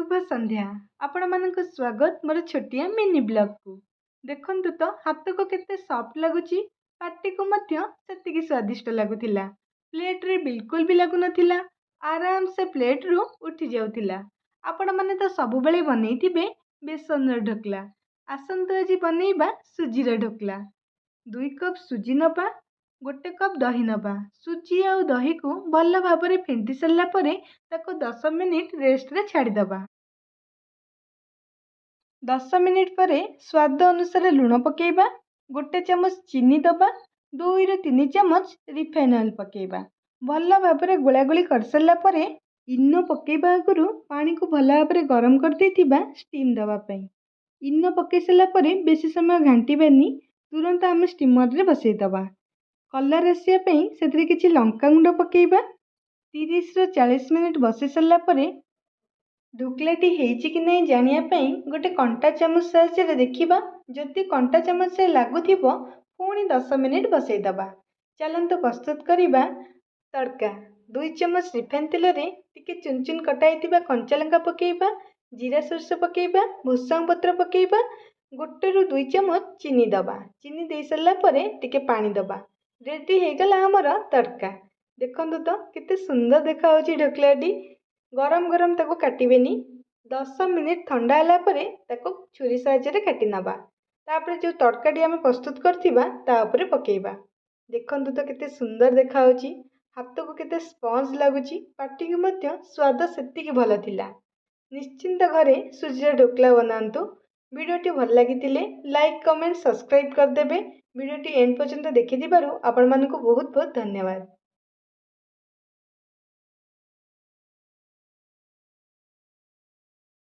शुभ संध्या आपण मानक स्वागत मोर छोटिया मिनी ब्लॉग को देखंतु तो हाथ को केते सॉफ्ट लगुची पार्टी को मध्य सेतिकी स्वादिष्ट लगुथिला प्लेट रे बिल्कुल भी लागु नथिला आराम से प्लेट रु उठी जाउथिला आपण माने तो सब बेले बनेइथिबे बेसन र ढोकला आसंतु आज बनेइबा सुजी र ढोकला 2 कप सुजी नबा गोटे कप दही नबा सुजी आ दही को भल भाव में फेंटी सारा पर 10 मिनिट रेस्ट रे छाड़ी दबा 10 मिनिट पर स्वाद अनुसार लुण पकेबा गोटे चमच चीनी दबा 2 ରୁ 3 चमच रिफाइन ऑयल पकेबा भल भाव में गोलागोली कर सारा पर इनो पकेबा आगु पानी को भल भाव में गरम कर देथिबा स्टीम दबा पई इनो पके सारा पर बेसी समय घांटीबानी तुरंत आम स्टीमर रे बसई दबा कलर आसिया पई सेतरे किछि लंका गुंड पकेबा 30 ରୁ 40 मिनिट बसई सारा पर ढोकलाटी हेइछि कि नहीं जानिया पई गोटे कंटा चामच साहाय्य देखिबा जदि कंटा चामच से लागुथिबो पुणी 10 मिनिट बसई दबा चलंतु प्रस्तुत करिबा तड़का 2 चमच रिफाइन तेल रे टिके चुन चुन कटाइथिबा कंचा लंका पकेबा जीरा सोरस पकेबा भुसंग पत्र पकेबा 1 ରୁ 2 चमच चीनी दबा चीनी दे सारा पर टिके पानी दबा रेडी हे गला हमर तड़का देखंतु तो केते सुंदर देखा होची ढोकलाटी गरम गरम ताको काटिबेनी 10 मिनिट ठंडा होला परे ताको छुरी साहाय्य काटी नबा तापर जो तड़काटी आम प्रस्तुत करथिबा ता ऊपर पकेबा देखंतु तो केते सुंदर देखा होची हाथ को केते स्पंज लागुची पाटी को मध्य स्वाद सेतिकी भल थिला निश्चिंत घरे सुजी ढोकला बनांतु वीडियोटी भल लागितिले लाइक कमेंट सब्सक्राइब कर देबे वीडियोटी एंड पर्यंत देखि दिबारु आपण मानको बहुत बहुत धन्यवाद।